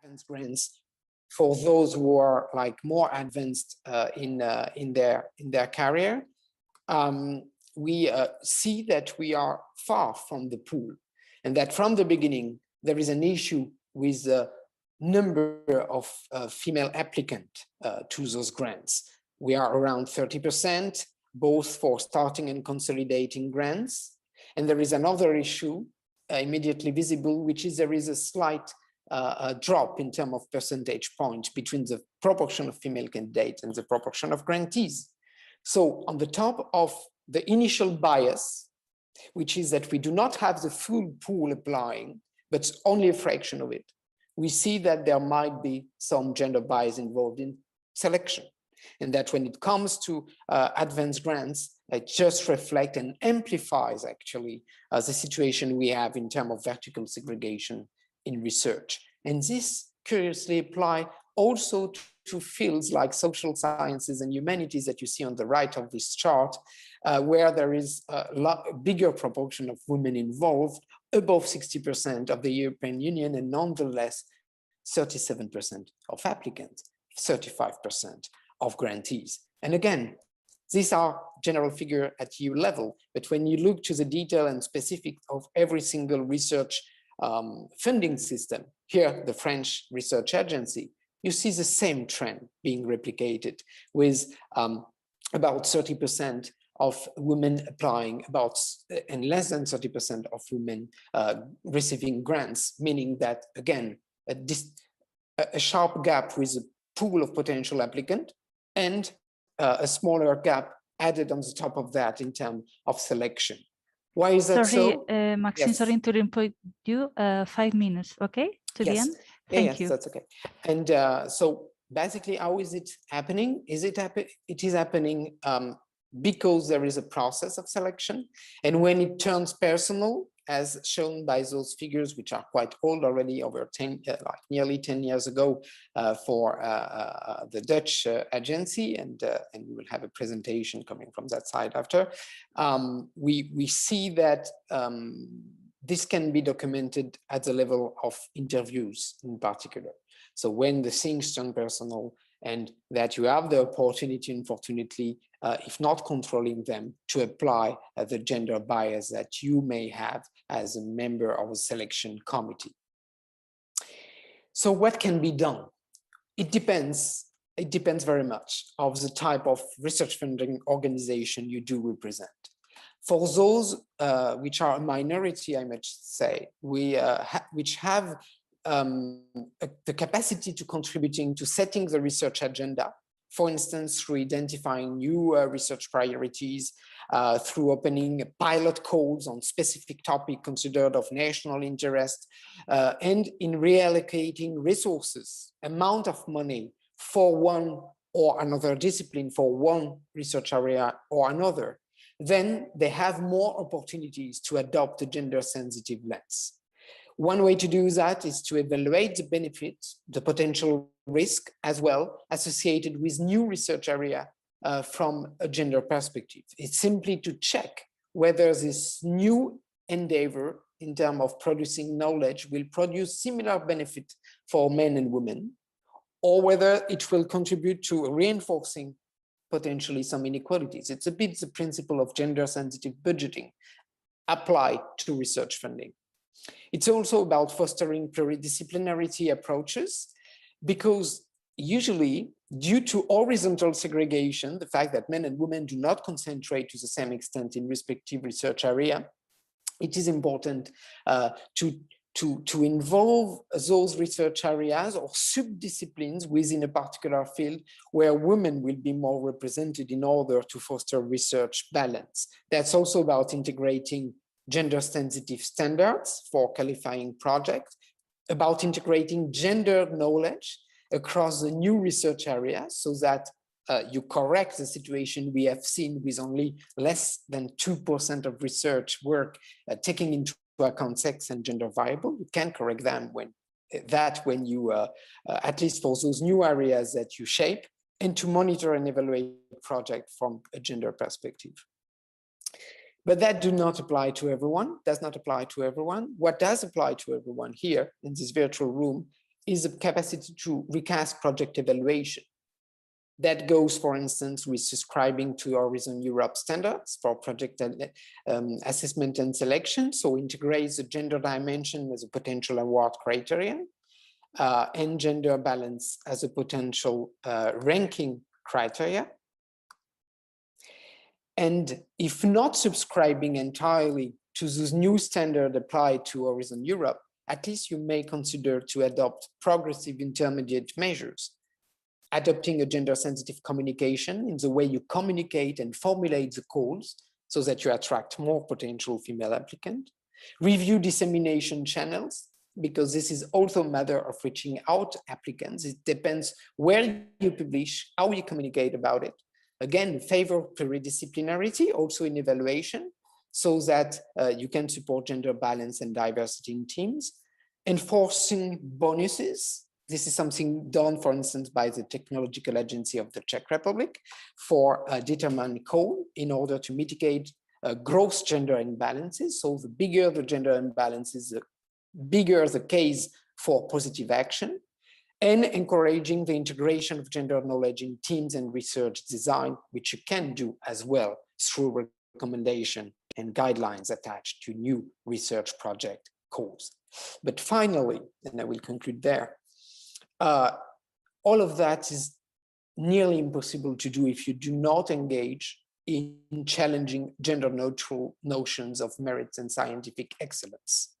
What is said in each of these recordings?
advanced grants for those who are like more advanced in their career, we see that we are far from the pool, and that from the beginning there is an issue with the number of female applicants to those grants. We are around 30%, both for starting and consolidating grants. And there is another issue immediately visible, which is there is a slight drop in terms of percentage points between the proportion of female candidates and the proportion of grantees. So on the top of the initial bias, which is that we do not have the full pool applying, but only a fraction of it, we see that there might be some gender bias involved in selection. And that when it comes to advanced grants, it just reflects and amplifies actually the situation we have in terms of vertical segregation in research. And this curiously applies also to fields like social sciences and humanities that you see on the right of this chart, where there is a bigger proportion of women involved, above 60% of the European Union, and nonetheless 37% of applicants, 35% of grantees. And again, these are general figures at EU level, but when you look to the detail and specific of every single research funding system, here the French Research Agency, you see the same trend being replicated with about 30% of women applying, and less than 30% of women receiving grants, meaning that, again, a sharp gap with a pool of potential applicants and a smaller gap added on the top of that in terms of selection. Why is that so? Maxine, yes. Sorry to interrupt you. 5 minutes, okay? To the end? Thank you. Yes, that's okay. And so basically, how is it happening? It is happening because there is a process of selection. And when it turns personal, as shown by those figures, which are quite old already, over 10, like nearly 10 years ago, for the Dutch agency, and we will have a presentation coming from that side after. We see that this can be documented at the level of interviews in particular. So when the things turn personal, and that you have the opportunity, unfortunately, if not controlling them, to apply the gender bias that you may have as a member of a selection committee. So what can be done? It depends very much of the type of research funding organization you do represent. For those which are a minority, I must say, which have the capacity to contributing to setting the research agenda, for instance, through identifying new research priorities, through opening pilot calls on specific topic considered of national interest, and in reallocating resources, amount of money for one or another discipline, for one research area or another, then they have more opportunities to adopt a gender-sensitive lens. One way to do that is to evaluate the benefits, the potential risk as well, associated with new research area from a gender perspective. It's simply to check whether this new endeavor in terms of producing knowledge will produce similar benefit for men and women, or whether it will contribute to reinforcing potentially some inequalities. It's a bit the principle of gender-sensitive budgeting applied to research funding. It's also about fostering pluridisciplinarity approaches, because usually, due to horizontal segregation, the fact that men and women do not concentrate to the same extent in respective research area, it is important to involve those research areas or sub-disciplines within a particular field where women will be more represented in order to foster research balance. That's also about integrating gender-sensitive standards for qualifying projects, about integrating gender knowledge across the new research areas so that you correct the situation we have seen with only less than 2% of research work taking into account sex and gender variable. You can correct them when you, at least for those new areas that you shape, and to monitor and evaluate the project from a gender perspective. But that does not apply to everyone. What does apply to everyone here in this virtual room is the capacity to recast project evaluation. That goes, for instance, with subscribing to Horizon Europe standards for project assessment and selection, so integrates the gender dimension as a potential award criterion, and gender balance as a potential ranking criteria. And if not subscribing entirely to those new standards applied to Horizon Europe, at least you may consider to adopt progressive intermediate measures, adopting a gender-sensitive communication in the way you communicate and formulate the calls so that you attract more potential female applicants, review dissemination channels, because this is also a matter of reaching out applicants. It depends where you publish, how you communicate about it. Again, favor pluridisciplinarity also in evaluation, so that you can support gender balance and diversity in teams. Enforcing bonuses. This is something done, for instance, by the Technological Agency of the Czech Republic for a determined call in order to mitigate gross gender imbalances. So the bigger the gender imbalances, the bigger the case for positive action. And encouraging the integration of gender knowledge in teams and research design, which you can do as well through recommendation and guidelines attached to new research project calls. But finally, and I will conclude there, all of that is nearly impossible to do if you do not engage in challenging gender neutral notions of merits and scientific excellence,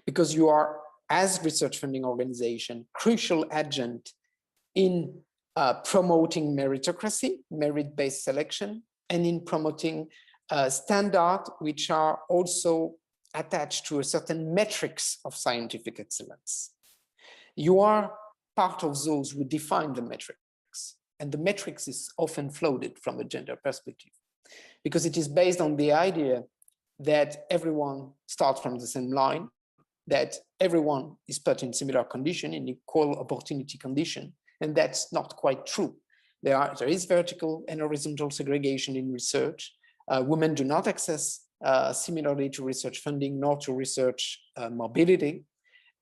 because you are, as research funding organization, crucial agent in promoting meritocracy, merit-based selection, and in promoting standards which are also attached to a certain metrics of scientific excellence. You are part of those who define the metrics, and the metrics is often floated from a gender perspective, because it is based on the idea that everyone starts from the same line, that everyone is put in similar condition, in equal opportunity condition, and that's not quite true. There is vertical and horizontal segregation in research. Women do not access similarly to research funding, nor to research mobility,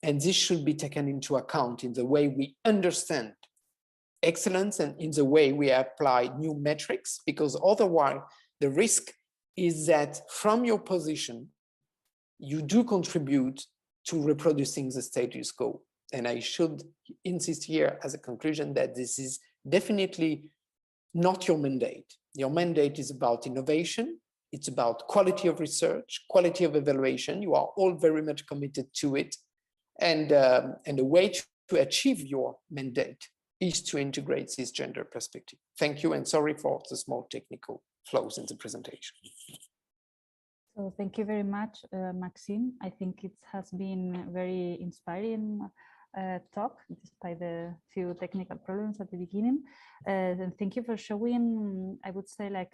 and this should be taken into account in the way we understand excellence and in the way we apply new metrics, because otherwise the risk is that from your position, you do contribute to reproducing the status quo. And I should insist here as a conclusion that this is definitely not your mandate. Your mandate is about innovation. It's about quality of research, quality of evaluation. You are all very much committed to it. And the way to achieve your mandate is to integrate this gender perspective. Thank you, and sorry for the small technical flaws in the presentation. So thank you very much, Maxime. I think it has been very inspiring talk, despite the few technical problems at the beginning. And thank you for showing, I would say, like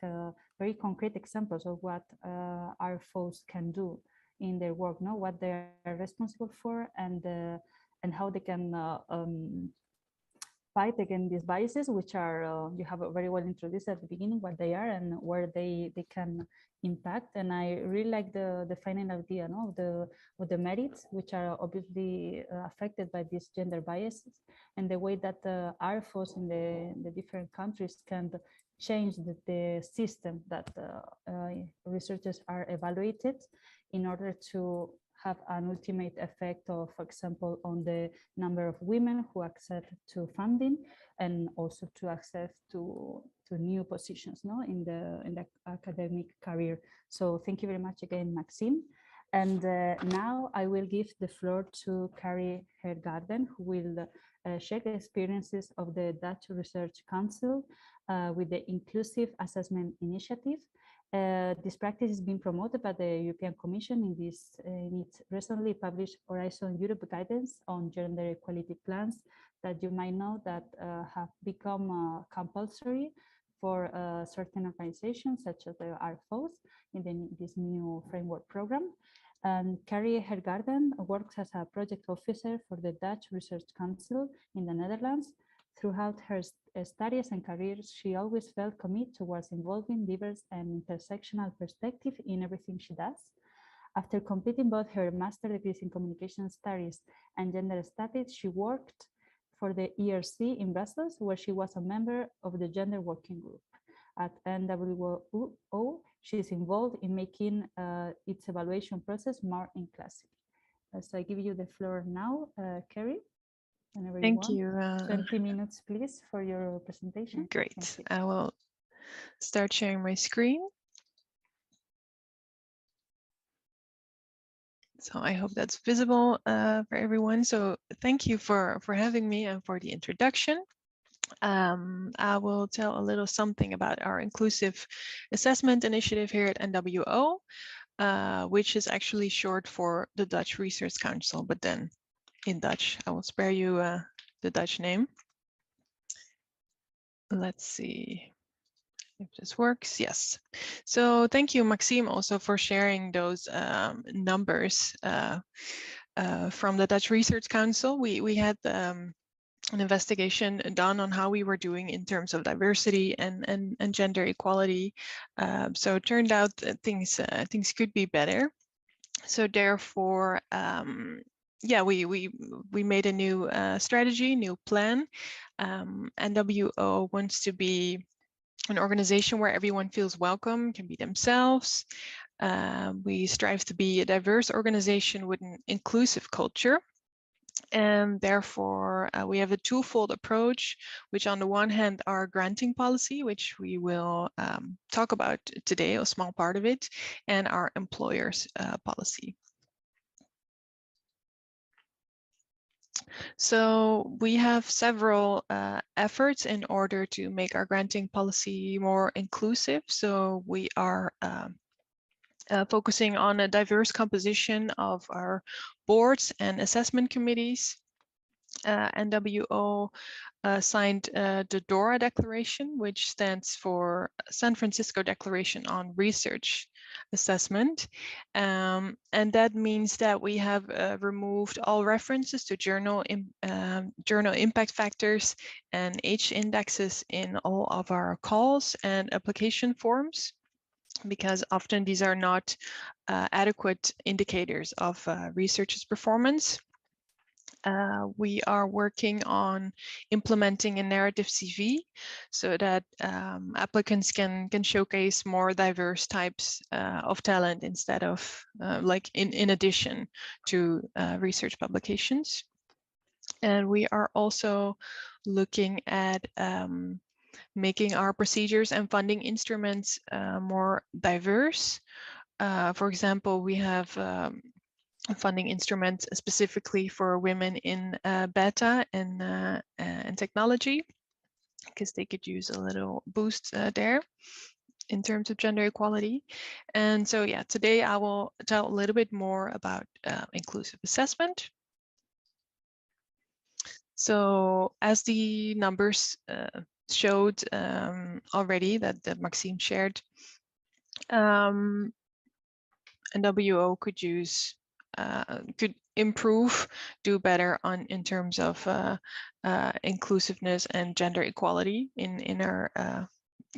very concrete examples of what RFOs can do in their work, no? What they are responsible for, and how they can fight against these biases, which are, you have very well introduced at the beginning, what they are and where they can impact. And I really like the final idea, no, of the merits, which are obviously affected by these gender biases, and the way that the RFOs in the different countries can change the system that researchers are evaluated in order to have an ultimate effect of, for example, on the number of women who access to funding, and also to access to new positions, no, in the academic career. So thank you very much again, Maxime. And now I will give the floor to Carrie Hergarden, who will share the experiences of the Dutch Research Council with the Inclusive Assessment Initiative. This practice is being promoted by the European Commission in its recently published Horizon Europe guidance on gender equality plans that you might know that have become compulsory for certain organizations such as the RFOs in this new framework program. And Carrie Hergarden works as a project officer for the Dutch Research Council in the Netherlands. Throughout her studies and career, she always felt committed towards involving diverse and intersectional perspective in everything she does. After completing both her master's degrees in communication studies and gender studies, she worked for the ERC in Brussels, where she was a member of the gender working group. At NWO, she is involved in making its evaluation process more inclusive. So I give you the floor now, Carrie. Thank you. 20 minutes, please, for your presentation. Great. I will start sharing my screen. So I hope that's visible for everyone. So thank you for having me and for the introduction. I will tell a little something about our inclusive assessment initiative here at NWO, which is actually short for the Dutch Research Council, but then in Dutch, I will spare you the Dutch name. Let's see if this works. Yes. So thank you, Maxime, also for sharing those numbers from the Dutch Research Council. We had an investigation done on how we were doing in terms of diversity and gender equality. So it turned out that things could be better. So therefore, yeah, we made a new strategy, new plan. NWO wants to be an organization where everyone feels welcome, can be themselves. We strive to be a diverse organization with an inclusive culture. And therefore, we have a twofold approach, which on the one hand, our granting policy, which we will talk about today, a small part of it, and our employers policy. So we have several efforts in order to make our granting policy more inclusive. So we are focusing on a diverse composition of our boards and assessment committees. NWO signed the DORA Declaration, which stands for San Francisco Declaration on Research Assessment. And that means that we have removed all references to journal impact factors and H indexes in all of our calls and application forms, because often these are not adequate indicators of researchers' performance. We are working on implementing a narrative CV so that applicants can showcase more diverse types of talent instead of like in addition to research publications. And we are also looking at making our procedures and funding instruments more diverse. For example, we have funding instruments specifically for women in beta and technology, because they could use a little boost there in terms of gender equality. And so, yeah, today I will tell a little bit more about inclusive assessment. So as the numbers showed already that Maxime shared, NWO could improve, do better in terms of inclusiveness and gender equality in our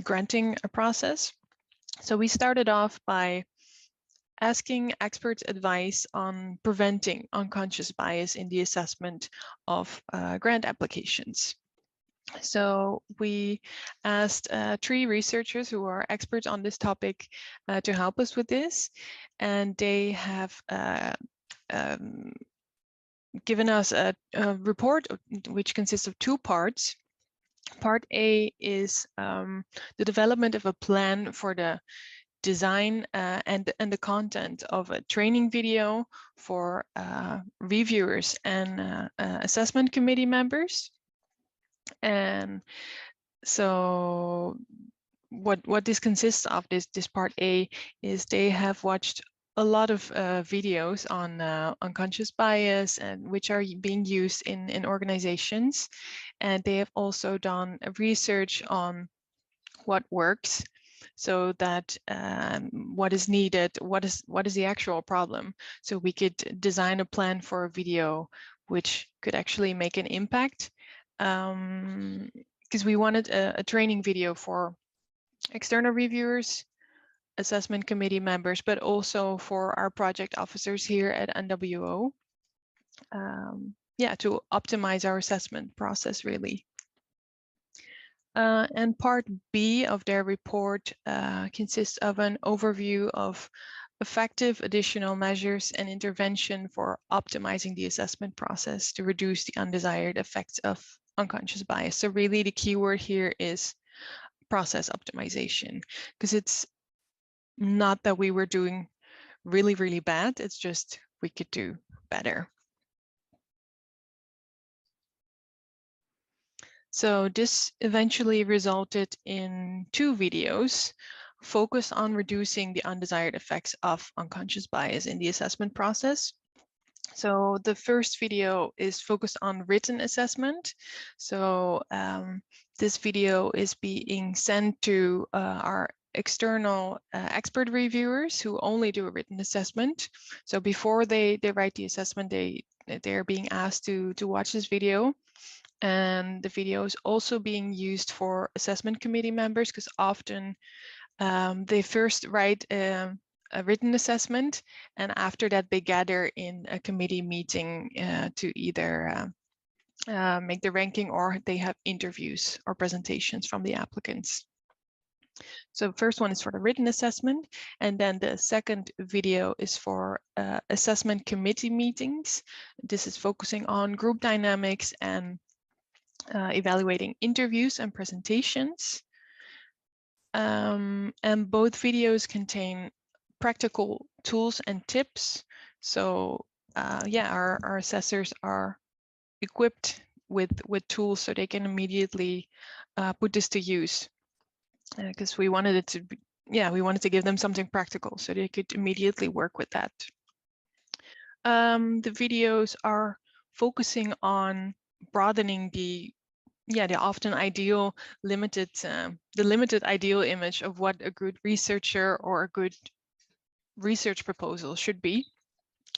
granting process. So we started off by asking experts advice on preventing unconscious bias in the assessment of grant applications. So we asked 3 researchers who are experts on this topic to help us with this, and they have given us a report which consists of 2 parts. Part A is the development of a plan for the design and the content of a training video for reviewers and assessment committee members. And so what this consists of, this part A, is they have watched a lot of videos on unconscious bias and which are being used in organizations, and they have also done research on what works, so that what is needed, what is the actual problem, so we could design a plan for a video which could actually make an impact. Because we wanted a training video for external reviewers, assessment committee members, but also for our project officers here at NWO. to optimize our assessment process, really. And part B of their report consists of an overview of effective additional measures and intervention for optimizing the assessment process to reduce the undesired effects of unconscious bias. So really the keyword here is process optimization, because it's not that we were doing really, really bad, it's just we could do better. So this eventually resulted in 2 videos focused on reducing the undesired effects of unconscious bias in the assessment process. So the first video is focused on written assessment. So this video is being sent to our external expert reviewers who only do a written assessment. So before they write the assessment, they're being asked to watch this video. And the video is also being used for assessment committee members, because often they first write a written assessment, and after that they gather in a committee meeting to either make the ranking, or they have interviews or presentations from the applicants. So the first one is for the written assessment, and then the second video is for assessment committee meetings. This is focusing on group dynamics and evaluating interviews and presentations. And both videos contain practical tools and tips. So yeah, our assessors are equipped with tools so they can immediately put this to use. Because we wanted it to be, we wanted to give them something practical so they could immediately work with that. The videos are focusing on broadening the often ideal limited ideal image of what a good researcher or a good research proposal should be.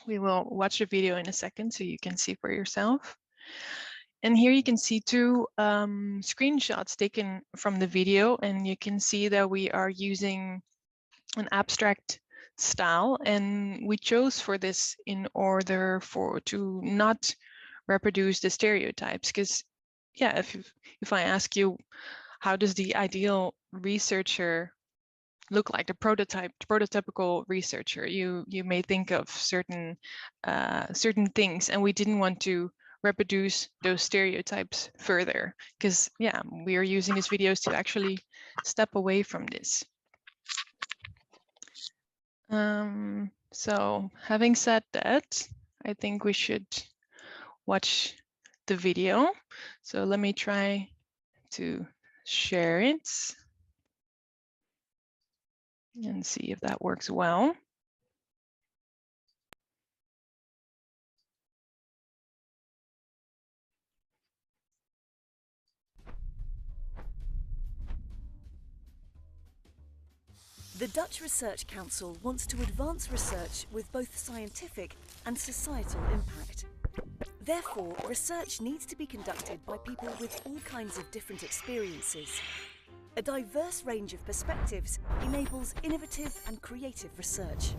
We will watch the video in a second so you can see for yourself. And here you can see 2 screenshots taken from the video, and you can see that we are using an abstract style, and we chose for this in order to not reproduce the stereotypes, because if I ask you, how does the ideal researcher look like, the prototypical researcher, you may think of certain things, and we didn't want to reproduce those stereotypes further, because we are using these videos to actually step away from this. So having said that, I think we should watch the video. So let me try to share it and see if that works well. The Dutch Research Council wants to advance research with both scientific and societal impact. Therefore, research needs to be conducted by people with all kinds of different experiences. A diverse range of perspectives enables innovative and creative research.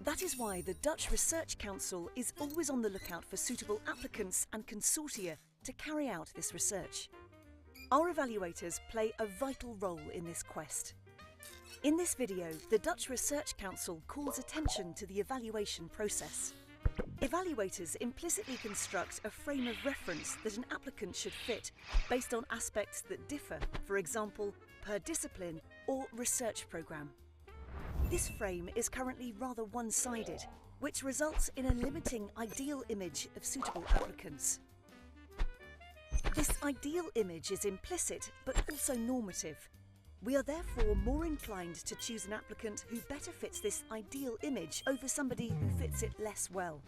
That is why the Dutch Research Council is always on the lookout for suitable applicants and consortia to carry out this research. Our evaluators play a vital role in this quest. In this video, the Dutch Research Council calls attention to the evaluation process. Evaluators implicitly construct a frame of reference that an applicant should fit based on aspects that differ, for example, per discipline or research programme. This frame is currently rather one-sided, which results in a limiting ideal image of suitable applicants. This ideal image is implicit but also normative. We are therefore more inclined to choose an applicant who better fits this ideal image over somebody who fits it less well.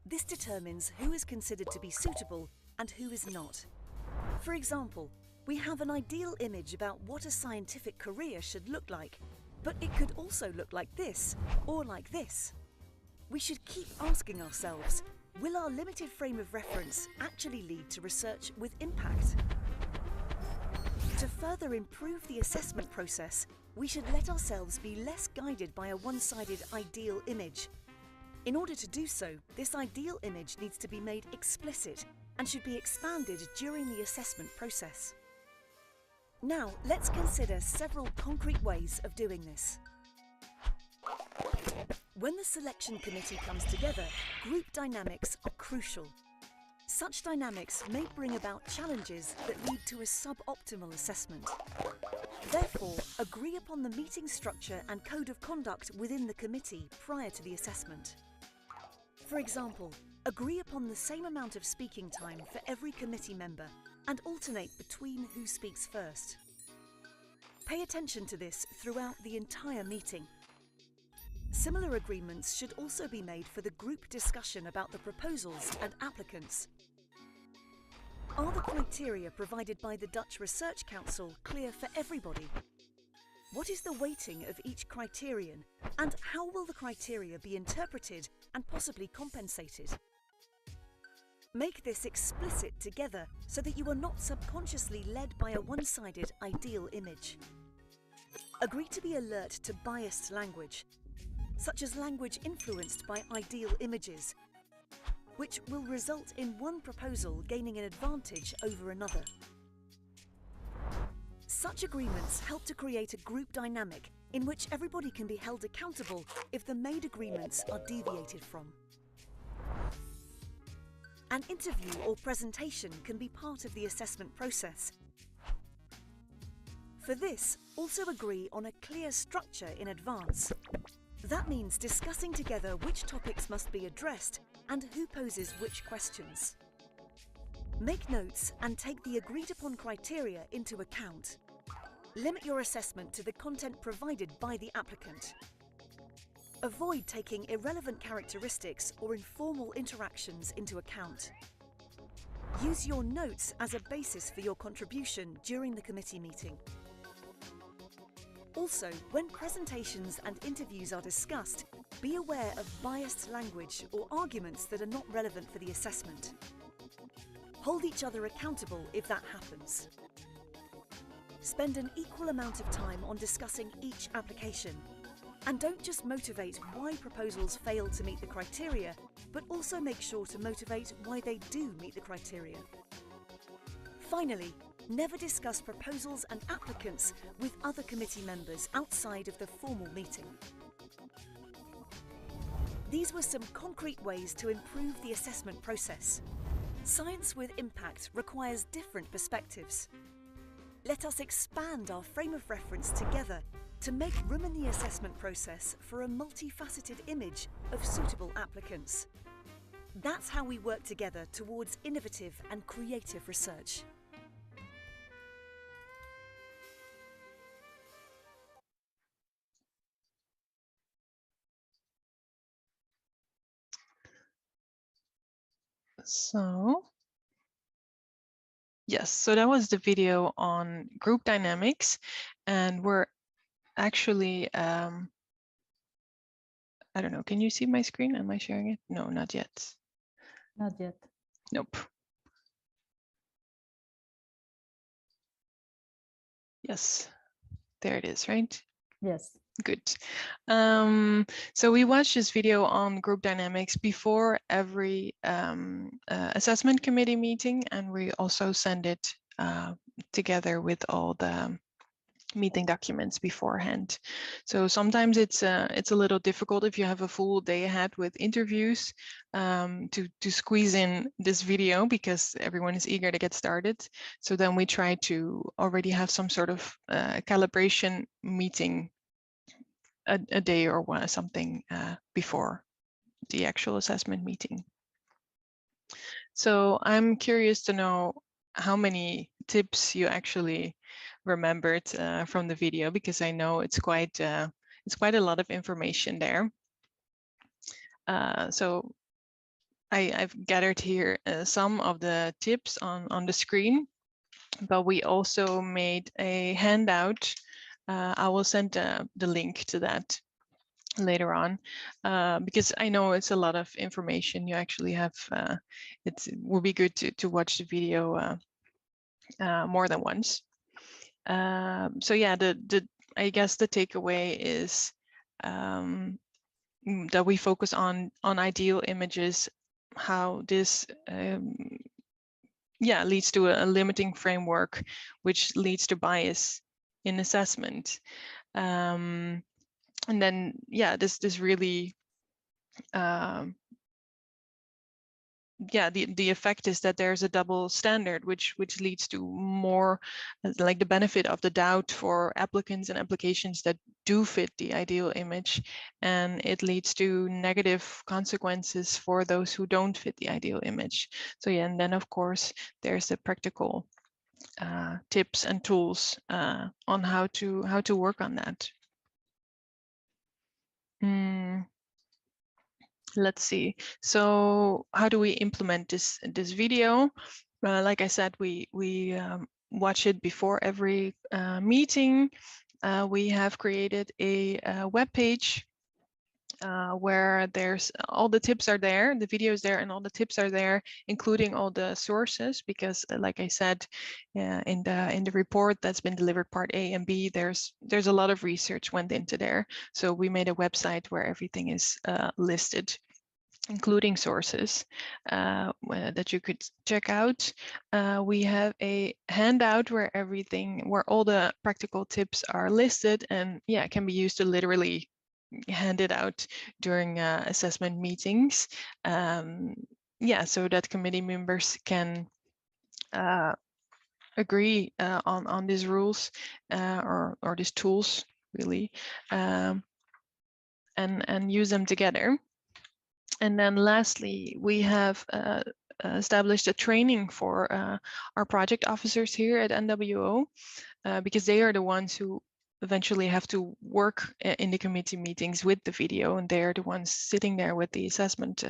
This determines who is considered to be suitable and who is not. For example, we have an ideal image about what a scientific career should look like, but it could also look like this or like this. We should keep asking ourselves, will our limited frame of reference actually lead to research with impact? To further improve the assessment process, we should let ourselves be less guided by a one-sided ideal image. In order to do so, this ideal image needs to be made explicit and should be expanded during the assessment process. Now, let's consider several concrete ways of doing this. When the selection committee comes together, group dynamics are crucial. Such dynamics may bring about challenges that lead to a suboptimal assessment. Therefore, agree upon the meeting structure and code of conduct within the committee prior to the assessment. For example, agree upon the same amount of speaking time for every committee member and alternate between who speaks first. Pay attention to this throughout the entire meeting. Similar agreements should also be made for the group discussion about the proposals and applicants. Are the criteria provided by the Dutch Research Council clear for everybody? What is the weighting of each criterion, and how will the criteria be interpreted and possibly compensated? Make this explicit together so that you are not subconsciously led by a one-sided ideal image. Agree to be alert to biased language, such as language influenced by ideal images, which will result in one proposal gaining an advantage over another. Such agreements help to create a group dynamic in which everybody can be held accountable if the made agreements are deviated from. An interview or presentation can be part of the assessment process. For this, also agree on a clear structure in advance. That means discussing together which topics must be addressed and who poses which questions. Make notes and take the agreed-upon criteria into account. Limit your assessment to the content provided by the applicant. Avoid taking irrelevant characteristics or informal interactions into account. Use your notes as a basis for your contribution during the committee meeting. Also, when presentations and interviews are discussed, be aware of biased language or arguments that are not relevant for the assessment. Hold each other accountable if that happens. Spend an equal amount of time on discussing each application. And don't just motivate why proposals fail to meet the criteria, but also make sure to motivate why they do meet the criteria. Finally, never discuss proposals and applicants with other committee members outside of the formal meeting. These were some concrete ways to improve the assessment process. Science with impact requires different perspectives. Let us expand our frame of reference together to make room in the assessment process for a multifaceted image of suitable applicants. That's how we work together towards innovative and creative research. So, yes, so that was the video on group dynamics, and we're actually, I don't know, can you see my screen? Am I sharing it? No, not yet. Not yet. Nope. Yes, there it is, right? Yes. Good. So we watched this video on group dynamics before every assessment committee meeting, and we also send it together with all the meeting documents beforehand. So sometimes it's a little difficult if you have a full day ahead with interviews to squeeze in this video because everyone is eager to get started. So then we try to already have some sort of calibration meeting a day or something before the actual assessment meeting. So I'm curious to know how many tips you actually remembered from the video, because I know it's quite a lot of information there. So I've gathered here some of the tips on the screen, but we also made a handout. I will send the link to that later on, because I know it's a lot of information you actually have. It will be good to watch the video more than once. So yeah, I guess the takeaway is that we focus on ideal images, how this leads to a limiting framework, which leads to bias in assessment. And then, this really, the effect is that there's a double standard, which leads to more like the benefit of the doubt for applicants and applications that do fit the ideal image, and it leads to negative consequences for those who don't fit the ideal image. So and then of course there's the practical tips and tools on how to work on that. Let's see. So how do we implement this video? Like I said, we watch it before every meeting. We have created a web page where there's all the tips are there, the video is there, and all the tips are there, including all the sources, because like I said, in the report that's been delivered, part A and B, there's a lot of research went into there. So we made a website where everything is listed, including sources that you could check out. We have a handout where all the practical tips are listed, and it can be used to literally hand it out during assessment meetings. So that committee members can agree on these rules or these tools, really, and use them together. And then lastly, we have established a training for our project officers here at NWO, because they are the ones who eventually have to work in the committee meetings with the video, and they're the ones sitting there with the assessment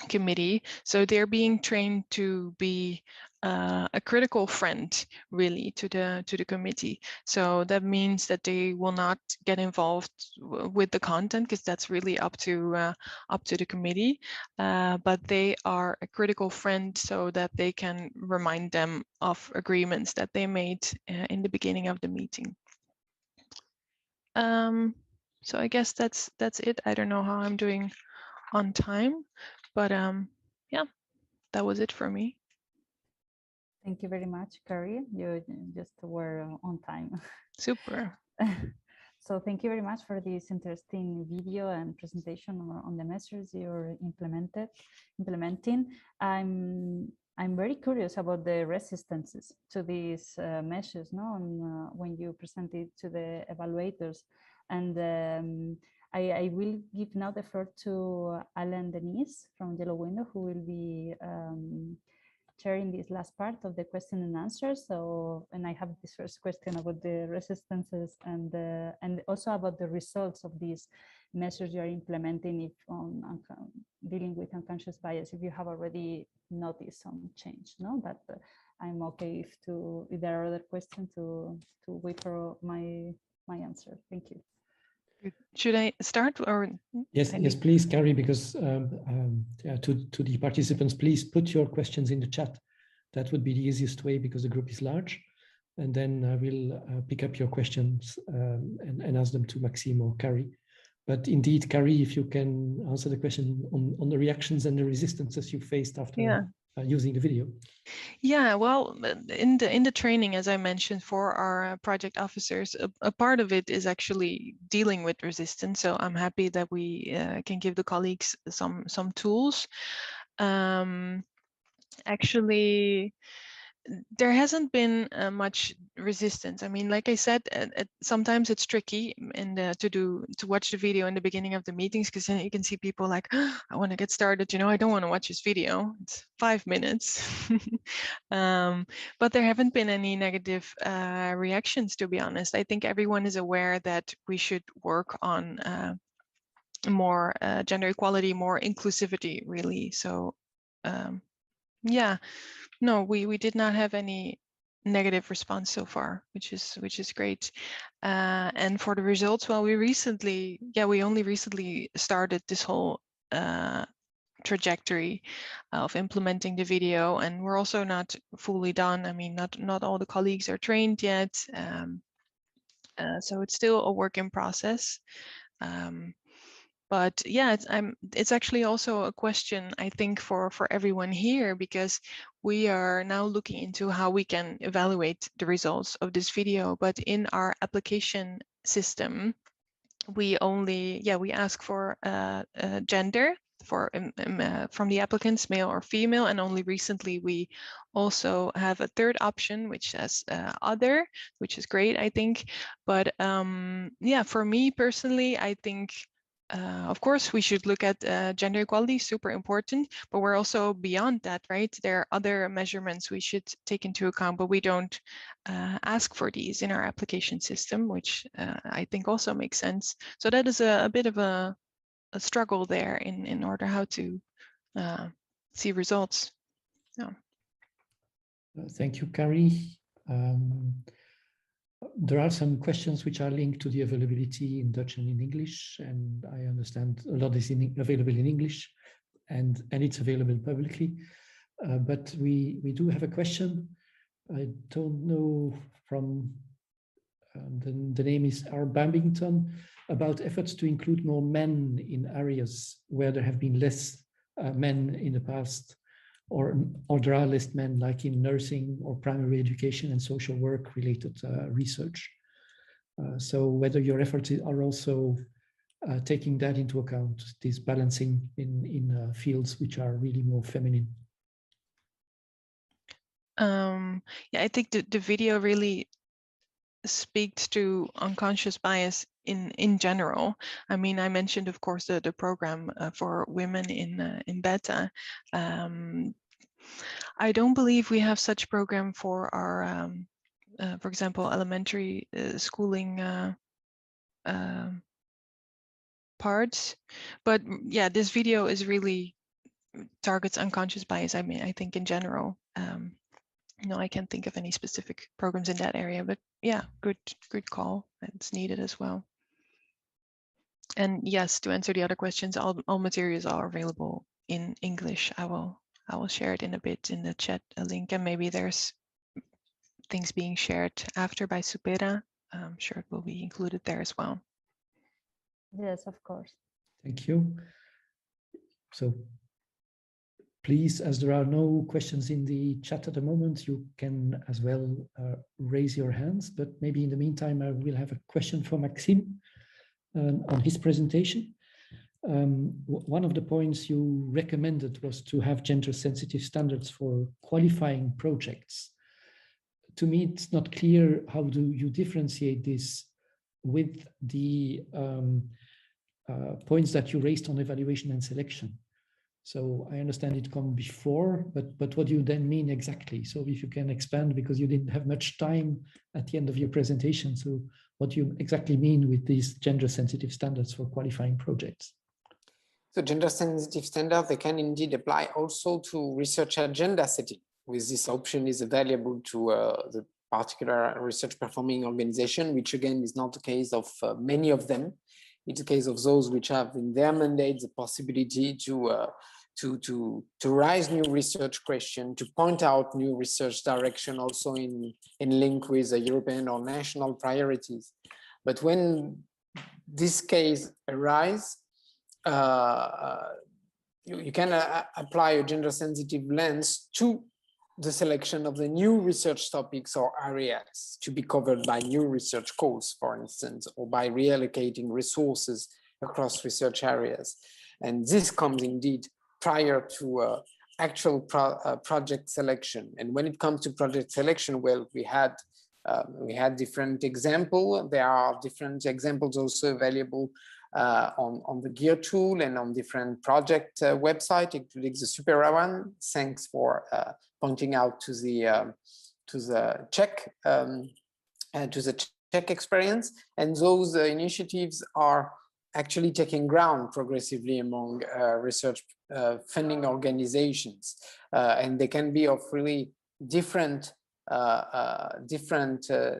committee. So they're being trained to be a critical friend, really, to the committee. So that means that they will not get involved with the content, because that's really up to the committee. But they are a critical friend, so that they can remind them of agreements that they made in the beginning of the meeting. So I guess that's it. I don't know how I'm doing on time, but that was it for me. Thank you very much, Carrie. You just were on time. Super. So thank you very much for this interesting video and presentation on the measures you're implementing. I'm very curious about the resistances to these measures, when you present it to the evaluators. And I will give now the floor to Alan Denise from Yellow Window, who will be sharing this last part of the question and answer. So, and I have this first question about the resistances and also about the results of these measures you are implementing if on dealing with unconscious bias, if you have already noticed some change, no? But I'm okay if there are other questions to wait for my answer. Thank you. Should I start or? Yes, please, Carrie, because to the participants, please put your questions in the chat. That would be the easiest way, because the group is large. And then I will pick up your questions and ask them to Maxime or Carrie. But indeed, Carrie, if you can answer the question on the reactions and the resistances you faced after using the video. Yeah, well, in the training, as I mentioned, for our project officers, a part of it is actually dealing with resistance. So I'm happy that we can give the colleagues some tools. Actually, there hasn't been much resistance. I mean, like I said, sometimes it's tricky to watch the video in the beginning of the meetings, because then you can see people like, oh, I want to get started, I don't want to watch this video. It's 5 minutes. But there haven't been any negative reactions, to be honest. I think everyone is aware that we should work on more gender equality, more inclusivity, really. So yeah. No, we did not have any negative response so far, which is great. And for the results, well, we only recently started this whole trajectory of implementing the video, and we're also not fully done. I mean, not all the colleagues are trained yet, so it's still a work in process. But yeah, it's actually also a question, I think, for everyone here, because we are now looking into how we can evaluate the results of this video. But in our application system, we only, we ask for gender for from the applicants, male or female, and only recently we also have a third option which says other, which is great, I think. But yeah, for me personally, I think of course we should look at gender equality, super important, but we're also beyond that, right? There are other measurements we should take into account, but we don't ask for these in our application system, which I think also makes sense. So that is a bit of a struggle there in order how to see results. Yeah. Thank you, Carrie. There are some questions which are linked to the availability in Dutch and in English, and I understand a lot is available in English, and it's available publicly. But we do have a question. I don't know from the name is R. Bambington, about efforts to include more men in areas where there have been less men in the past, or there are less men, like in nursing or primary education and social work related research. So whether your efforts are also taking that into account, this balancing in fields which are really more feminine. Yeah, I think the video really speaks to unconscious bias in general. I mean, I mentioned, of course, the program for women in Beta. I don't believe we have such program for our, for example, elementary schooling parts. But yeah, this video is really targets unconscious bias. I mean, I think in general. No, I can't think of any specific programs in that area, but yeah, good call. It's needed as well. And yes, to answer the other questions, all materials are available in English. I will share it in a bit in the chat, a link, and maybe there's things being shared after by SUPERA. I'm sure it will be included there as well. Yes, of course. Thank you. So please, as there are no questions in the chat at the moment, you can as well raise your hands, but maybe in the meantime, I will have a question for Maxime on his presentation. One of the points you recommended was to have gender-sensitive standards for qualifying projects. To me, it's not clear how do you differentiate this with the points that you raised on evaluation and selection. So I understand it come before, but what do you then mean exactly? So if you can expand, because you didn't have much time at the end of your presentation. So what do you exactly mean with these gender-sensitive standards for qualifying projects? So gender-sensitive standards, they can indeed apply also to research agenda setting, with this option is available to the particular research performing organization, which again is not the case of many of them. It's the case of those which have in their mandate the possibility to raise new research question, to point out new research direction, also in link with the European or national priorities. But when this case arises, you can apply a gender-sensitive lens to the selection of the new research topics or areas to be covered by new research calls, for instance, or by reallocating resources across research areas. And this comes indeed prior to actual project selection. And when it comes to project selection, well, we had different examples. There are different examples also available on the GEAR tool and on different project websites, including the SUPERA one. Thanks for pointing out to the Czech experience. And those initiatives are actually taking ground progressively among research funding organizations, and they can be of really different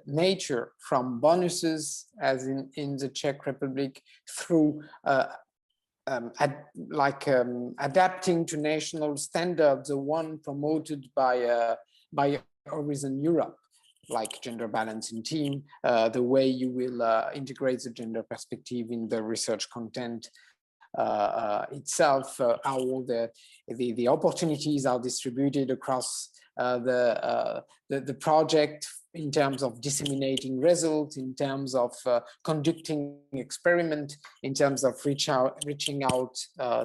nature, from bonuses, as in the Czech Republic, through adapting to national standards, the one promoted by Horizon Europe, like gender balance in team, the way you will integrate the gender perspective in the research content, itself, how all the opportunities are distributed across the project in terms of disseminating results, in terms of conducting experiment, in terms of reaching out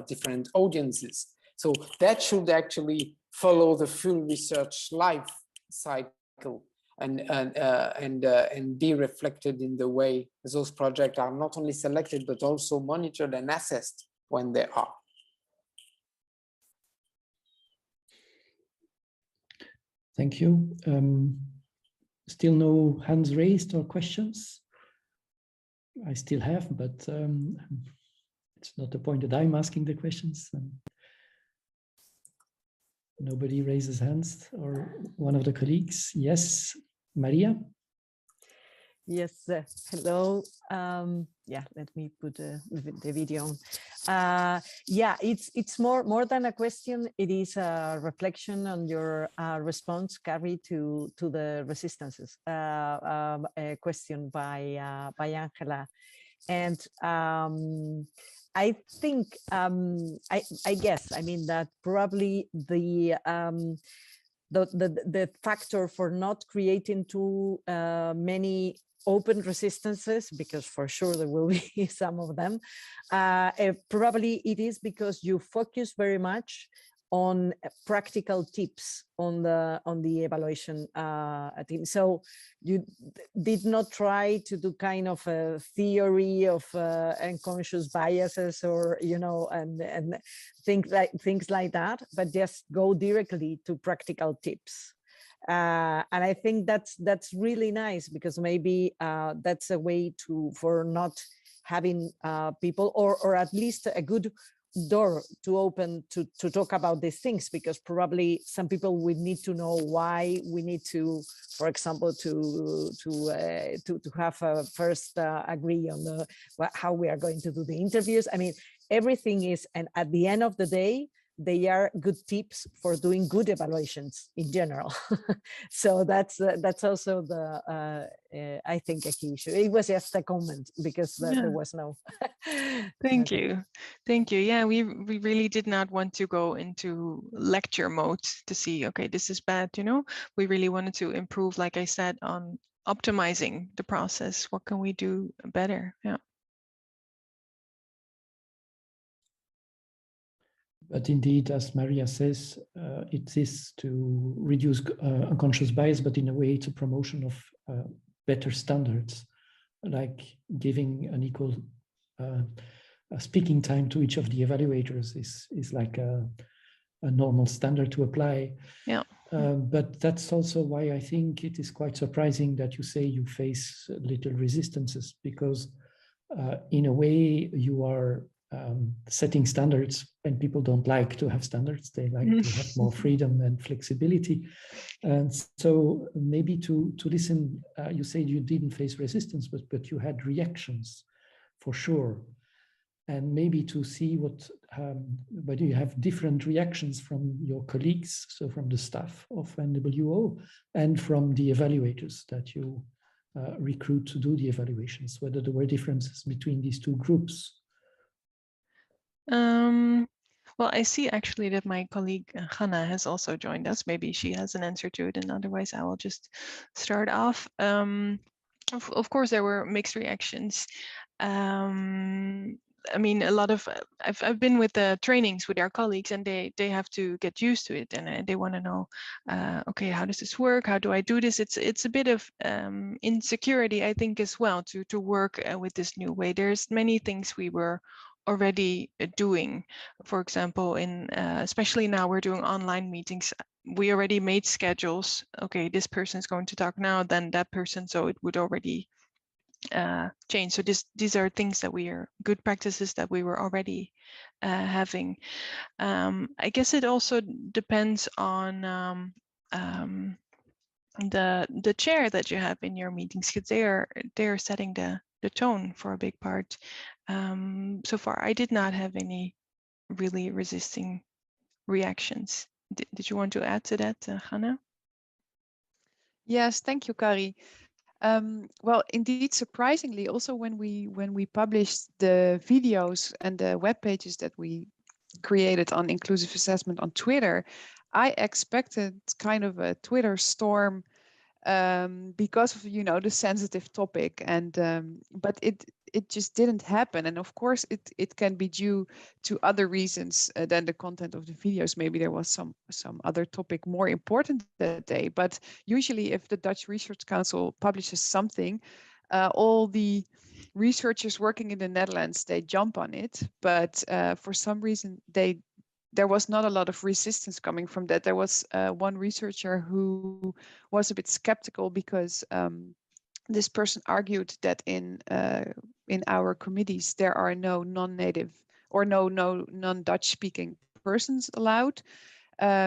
different audiences. So that should actually follow the full research life cycle and be reflected in the way those projects are not only selected, but also monitored and assessed when they are. Thank you. Still no hands raised or questions? I still have, but it's not the point that I'm asking the questions. Nobody raises hands, or one of the colleagues. Yes, Maria? Yes, hello. Yeah, let me put the video on. Yeah, it's more than a question. It is a reflection on your response, Carrie, to the resistances. A question by Angela, and I think I guess I mean that probably the factor for not creating too many open resistances, because for sure there will be some of them, probably it is because you focus very much on practical tips on the evaluation team. So you did not try to do kind of a theory of unconscious biases, or and things like that, but just go directly to practical tips. And I think that's really nice, because maybe that's a way for not having people, or at least a good door to open to talk about these things, because probably some people would need to know why we need to, for example, to have a first agree on how we are going to do the interviews. I mean, everything is, and at the end of the day, they are good tips for doing good evaluations in general. So that's also I think a key issue. It was just a comment, because there was no. Thank you. Yeah, we really did not want to go into lecture mode to see, okay, this is bad, we really wanted to improve, like I said, on optimizing the process. What can we do better? Yeah. But indeed, as Maria says, it is to reduce unconscious bias, but in a way it's a promotion of better standards, like giving an equal speaking time to each of the evaluators is like a normal standard to apply. Yeah. But that's also why I think it is quite surprising that you say you face little resistances, because in a way you are setting standards, and people don't like to have standards. They like to have more freedom and flexibility. And so maybe to listen, you said you didn't face resistance, but you had reactions for sure. And maybe to see whether you have different reactions from your colleagues, so from the staff of NWO and from the evaluators that you recruit to do the evaluations, whether there were differences between these two groups. Well, I see actually that my colleague Hannah has also joined us. Maybe she has an answer to it, and otherwise I will just start off. Of course, there were mixed reactions. I mean, a lot of I've been with the trainings with our colleagues, and they have to get used to it, and they want to know, okay, how does this work? How do I do this? It's a bit of insecurity, I think, as well to work with this new way. There's many things we were already doing. For example, especially now we're doing online meetings. We already made schedules. Okay, this person is going to talk now, then that person, so it would already change. So these are things that good practices that we were already having. I guess it also depends on the chair that you have in your meetings, because they are setting the tone for a big part. So far, I did not have any really resisting reactions. Did you want to add to that, Hannah? Yes, thank you, Kari. Well, indeed, surprisingly, also when we published the videos and the web pages that we created on inclusive assessment on Twitter, I expected kind of a Twitter storm because of, you know, the sensitive topic, and but it just didn't happen. And of course it can be due to other reasons than the content of the videos. Maybe there was some other topic more important that day, but usually if the Dutch Research Council publishes something, all the researchers working in the Netherlands, they jump on it, but for some reason there was not a lot of resistance coming from that. There was one researcher who was a bit skeptical because this person argued that in our committees there are no non-native or no non-Dutch speaking persons allowed,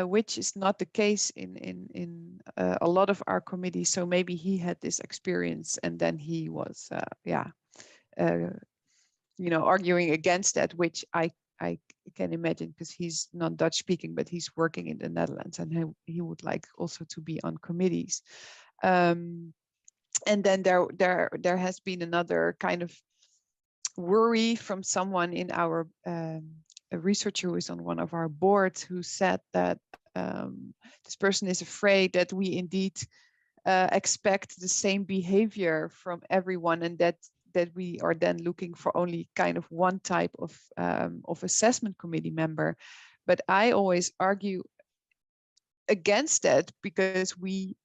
which is not the case in a lot of our committees. So maybe he had this experience, and then he was you know, arguing against that, which I can imagine, because he's not Dutch speaking, but he's working in the Netherlands, and he would like also to be on committees. And then there has been another kind of worry from someone in our a researcher who is on one of our boards, who said that this person is afraid that we indeed expect the same behavior from everyone, and that we are then looking for only kind of one type of assessment committee member. But I always argue against that, because we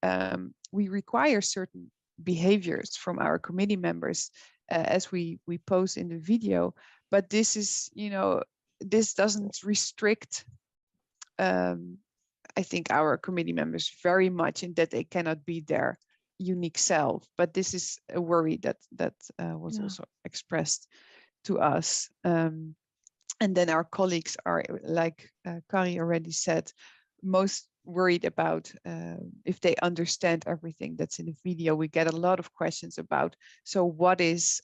require certain behaviors from our committee members, as we post in the video. But this is, you know, this doesn't restrict I think our committee members very much, in that they cannot be their unique self. But this is a worry that was also expressed to us. And then our colleagues are, like Kari already said, most worried about if they understand everything that's in the video. We get a lot of questions about, so what is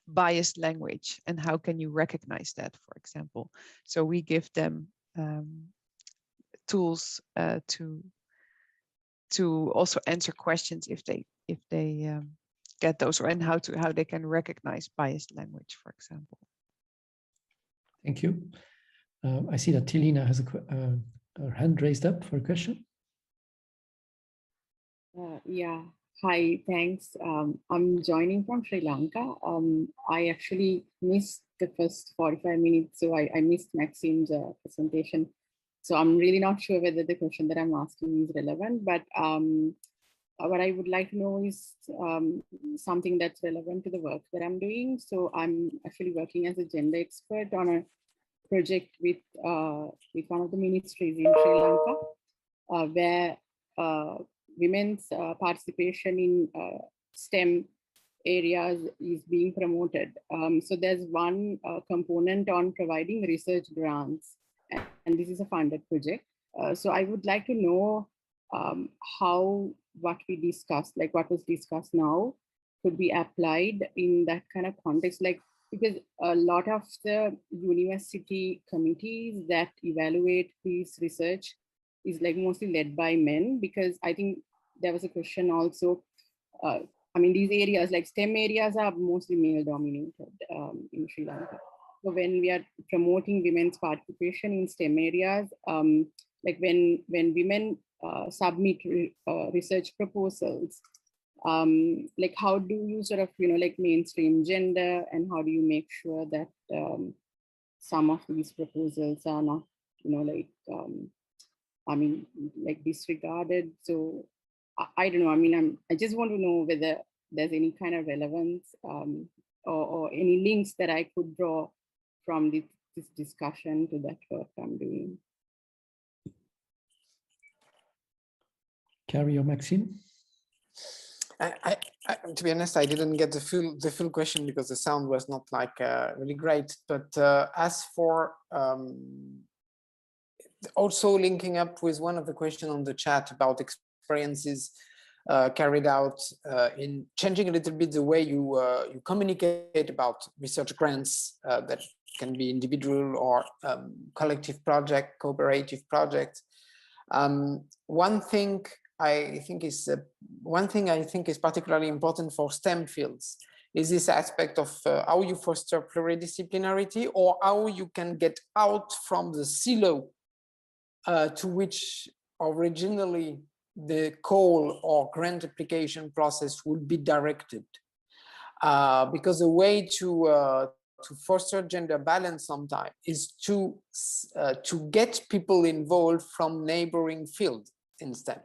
biased language, and how can you recognize that, for example? So we give them tools to also answer questions if they get those, and how they can recognize biased language, for example. Thank you. I see that Tilina has her hand raised up for a question. Yeah, hi, thanks. I'm joining from Sri Lanka. I actually missed the first 45 minutes, so I missed Maxime's presentation. So I'm really not sure whether the question that I'm asking is relevant, but what I would like to know is something that's relevant to the work that I'm doing. So I'm actually working as a gender expert on a project with one of the ministries in Sri Lanka, where women's participation in STEM areas is being promoted. So there's one component on providing research grants, and this is a funded project. So I would like to know how what we discussed, like what was discussed now, could be applied in that kind of context, like, because a lot of the university committees that evaluate this research is like mostly led by men, because I think there was a question also, I mean, these areas like STEM areas are mostly male dominated in Sri Lanka. So when we are promoting women's participation in STEM areas, like when women submit research proposals, like how do you sort of, you know, like mainstream gender, and how do you make sure that some of these proposals are not, you know, like, I mean, like disregarded? So I don't know, I mean, I just want to know whether there's any kind of relevance or any links that I could draw from this discussion to that work I'm doing. Kari or Maxime? To be honest, I didn't get the full question because the sound was not like really great. But as for also linking up with one of the questions on the chat about experiences carried out in changing a little bit the way you communicate about research grants that can be individual or collective project, cooperative project. One thing I think is one thing I think is particularly important for STEM fields is this aspect of how you foster pluridisciplinarity, or how you can get out from the silo to which originally the call or grant application process would be directed. Because the way to foster gender balance sometimes is to get people involved from neighboring fields in STEM.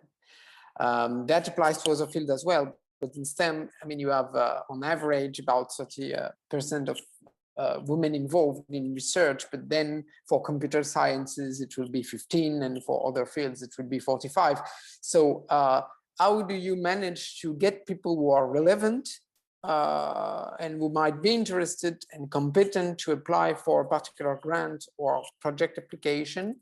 That applies to other fields as well, but in STEM, I mean, you have on average about 30% of women involved in research, but then for computer sciences, it will be 15, and for other fields, it will be 45. So how do you manage to get people who are relevant and who might be interested and competent to apply for a particular grant or project application,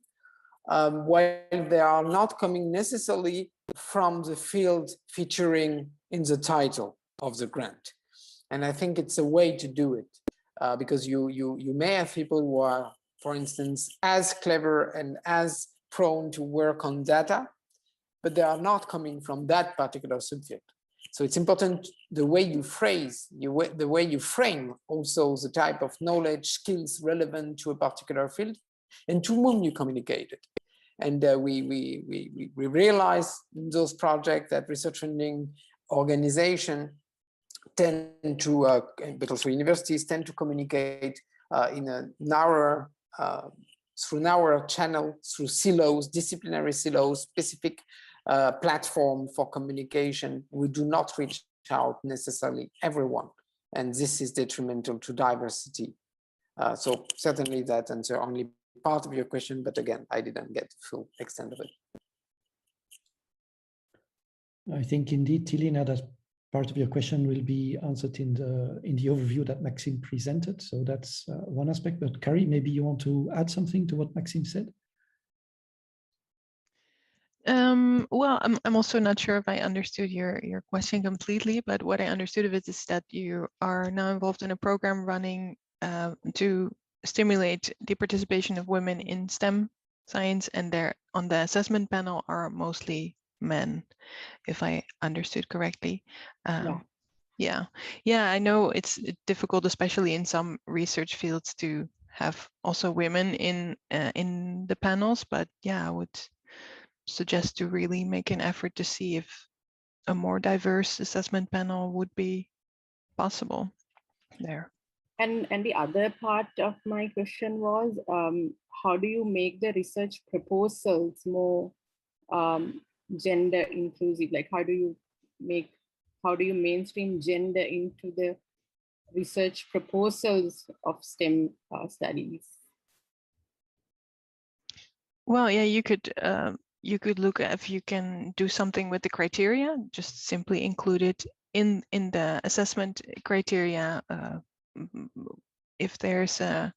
while they are not coming necessarily from the field featuring in the title of the grant? And I think it's a way to do it, because you may have people who are, for instance, as clever and as prone to work on data, but they are not coming from that particular subject. So it's important the way you phrase, the way you frame also the type of knowledge, skills relevant to a particular field, and to whom you communicate it. And we realize in those projects that research funding organization tend to, but also universities tend to communicate in a narrower, through narrower channel, through silos, disciplinary silos, specific platform for communication. We do not reach out necessarily everyone, and this is detrimental to diversity. So certainly that answers only part of your question, but again, I didn't get the full extent of it. I think indeed, Tilina, that part of your question will be answered in the overview that Maxime presented. So that's one aspect. But Carrie, maybe you want to add something to what Maxime said? Well, I'm also not sure if I understood your question completely, but what I understood of it is that you are now involved in a program running to stimulate the participation of women in STEM science, and they're on the assessment panel are mostly men, if I understood correctly. Yeah, I know it's difficult, especially in some research fields, to have also women in the panels, but yeah, I would suggest to really make an effort to see if a more diverse assessment panel would be possible there. And the other part of my question was, how do you make the research proposals more gender inclusive? Like, how do you mainstream gender into the research proposals of STEM studies? Well, yeah, you could look at if you can do something with the criteria, just simply include it in the assessment criteria. If there's a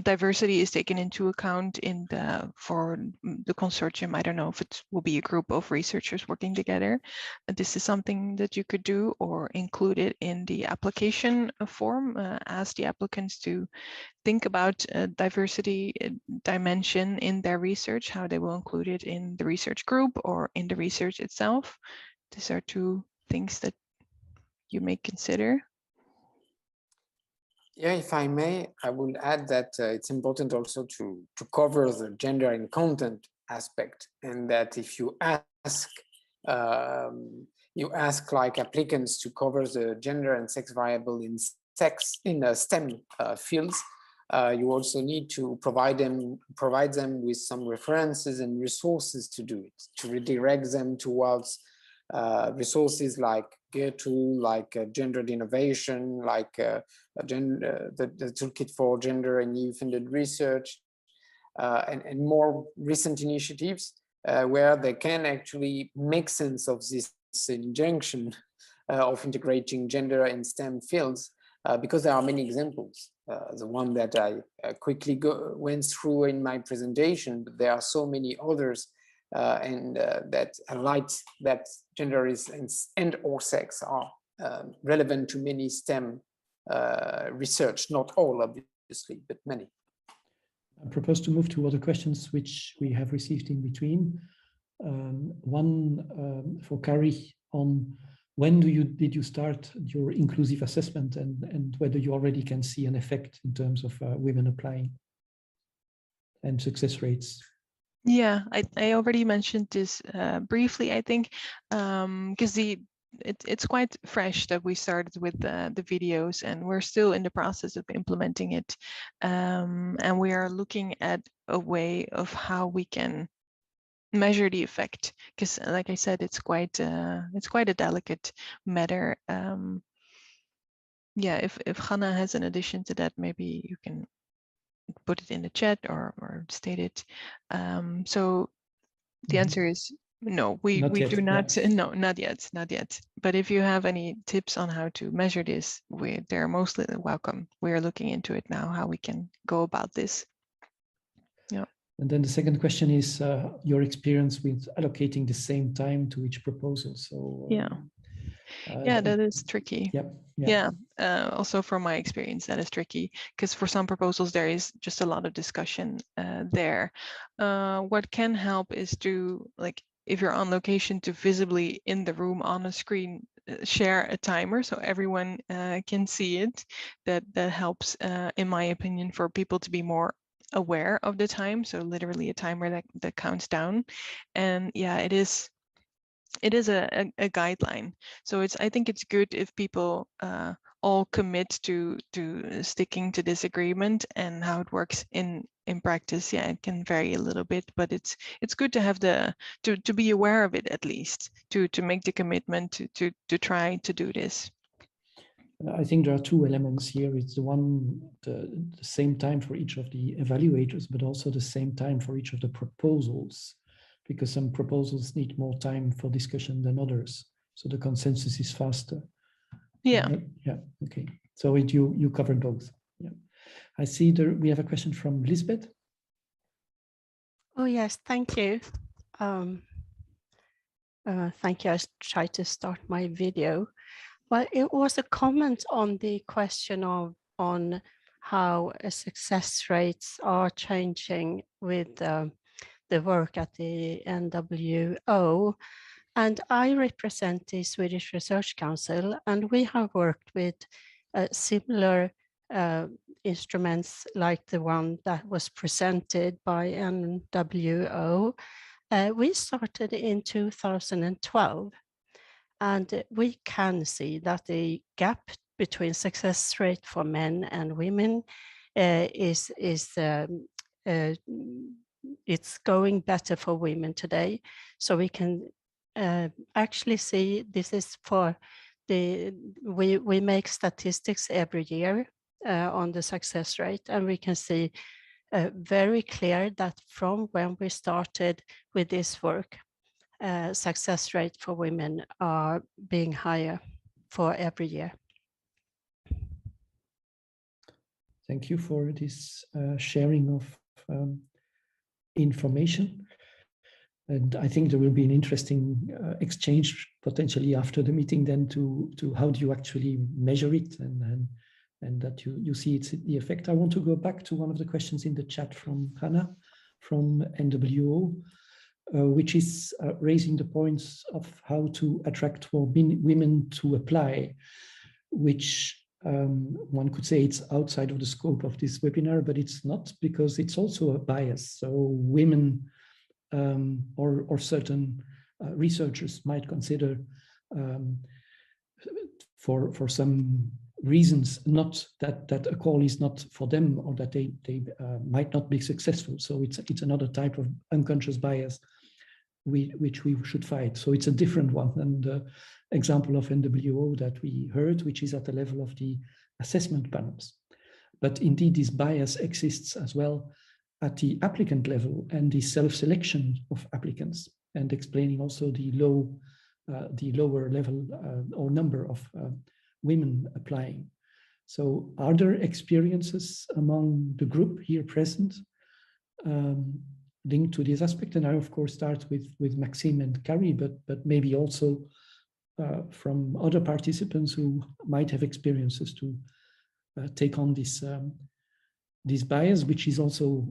diversity is taken into account in for the consortium, I don't know if it will be a group of researchers working together. This is something that you could do, or include it in the application form. Ask the applicants to think about diversity dimension in their research, how they will include it in the research group or in the research itself. These are two things that you may consider. Yeah, if I may, I will add that it's important also to cover the gender and content aspect, and that if you ask like applicants to cover the gender and sex variable in STEM fields, you also need to provide them with some references and resources to do it, to redirect them towards resources like GearTool, like gendered innovation, like the Toolkit for Gender and EU-funded research, and more recent initiatives where they can actually make sense of this injunction of integrating gender in STEM fields, because there are many examples. The one that I quickly went through in my presentation, but there are so many others. And that highlight that gender is and or sex are relevant to many STEM research, not all obviously, but many. I propose to move to other questions which we have received in between. One for Kari on when did you start your inclusive assessment, and whether you already can see an effect in terms of women applying and success rates? Yeah, I already mentioned this briefly, I think, because it's quite fresh that we started with the videos, and we're still in the process of implementing it. And we are looking at a way of how we can measure the effect, because like I said, it's quite a delicate matter. Yeah, if Hannah has an addition to that, maybe you can put it in the chat or state it. So the answer is no, we do not. Yeah. No, not yet. But if you have any tips on how to measure this, they're mostly welcome. We are looking into it now, how we can go about this. Yeah. And then the second question is your experience with allocating the same time to each proposal. So yeah, that is tricky. Yeah. Also from my experience, that is tricky, because for some proposals there is just a lot of discussion there. What can help is to, like, if you're on location, to visibly in the room on a screen share a timer so everyone can see it. That helps, in my opinion, for people to be more aware of the time. So literally a timer that counts down. And yeah, it is a guideline. So I think it's good if people all commit to sticking to this agreement. And how it works in practice, yeah, it can vary a little bit, but it's good to have to be aware of it, at least to make the commitment to try to do this. I think there are two elements here. It's the same time for each of the evaluators, but also the same time for each of the proposals, because some proposals need more time for discussion than others. So the consensus is faster. Yeah. Yeah. Okay. So you covered both. Yeah. I see we have a question from Lisbeth. Oh yes, thank you. Thank you. I tried to start my video. Well, it was a comment on the question on how success rates are changing with the work at the NWO. And I represent the Swedish Research Council, and we have worked with similar instruments like the one that was presented by NWO. We started in 2012. And we can see that the gap between success rate for men and women it's going better for women today. So we can actually see this is for we make statistics every year on the success rate, and we can see very clear that from when we started with this work, success rate for women are being higher for every year. Thank you for this sharing of information. And I think there will be an interesting exchange potentially after the meeting then to how do you actually measure it and that you see the effect. I want to go back to one of the questions in the chat from Hannah from NWO. Which is raising the points of how to attract more women to apply, which one could say it's outside of the scope of this webinar, but it's not, because it's also a bias. So women or certain researchers might consider for some reasons not that a call is not for them, or that they might not be successful. So it's another type of unconscious bias which we should fight. So it's a different one than the example of NWO that we heard, which is at the level of the assessment panels. But indeed, this bias exists as well at the applicant level and the self-selection of applicants, and explaining also the lower level or number of women applying. So are there experiences among the group here present linked to this aspect? And I, of course, start with Maxime and Kari, but maybe also from other participants who might have experiences to take on this bias, which is also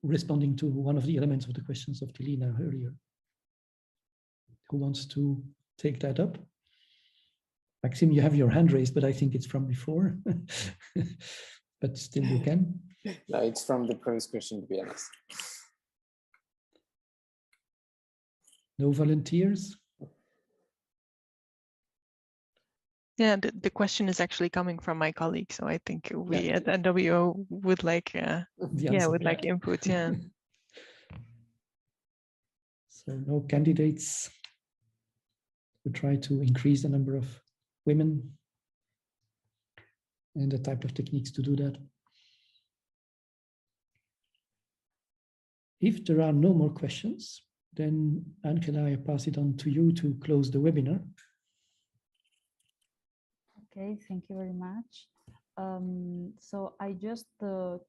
responding to one of the elements of the questions of Tilina earlier. Who wants to take that up? Maxime, you have your hand raised, but I think it's from before. But still you can. No, it's from the previous question, to be honest. No volunteers? Yeah, the question is actually coming from my colleague, so I think we at NWO would like, like input. Yeah. So no candidates. We try to increase the number of women and the type of techniques to do that. If there are no more questions, then Anne, can I pass it on to you to close the webinar? Okay, thank you very much. So I just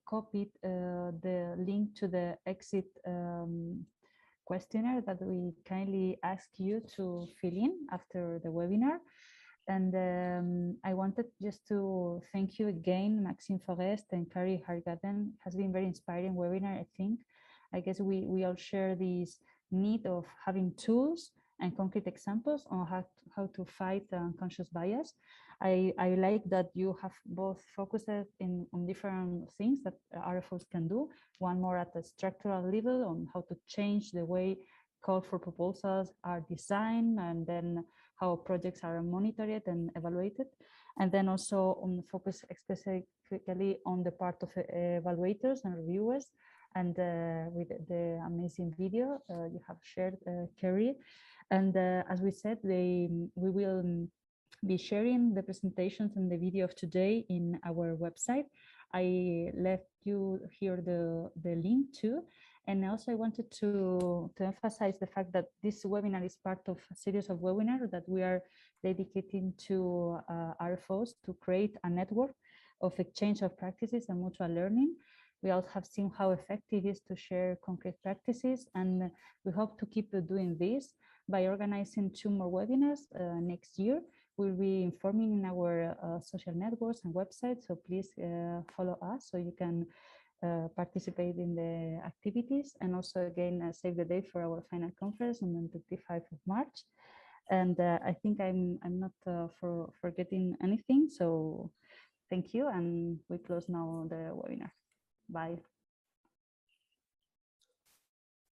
copied the link to the exit questionnaire that we kindly ask you to fill in after the webinar. And I wanted just to thank you again, Maxime Forest and Carrie Hargaden. It has been very inspiring webinar, I think. I guess we all share this need of having tools and concrete examples on how to fight unconscious bias. I like that you have both focused on different things that RFOs can do, one more at the structural level on how to change the way call for proposals are designed, and then how projects are monitored and evaluated, and then also on focus specifically on the part of evaluators and reviewers, and with the amazing video you have shared, Kerry. And as we said, we will be sharing the presentations and the video of today in our website. I left you here the link too. And also I wanted to emphasize the fact that this webinar is part of a series of webinars that we are dedicating to RFOs to create a network of exchange of practices and mutual learning. We also have seen how effective it is to share concrete practices, and we hope to keep doing this by organizing 2 more webinars next year. We'll be informing in our social networks and websites, so please follow us so you can participate in the activities, and also again save the date for our final conference on the 25th of March. And I think I'm not forgetting anything, so thank you, and we close now the webinar. Bye.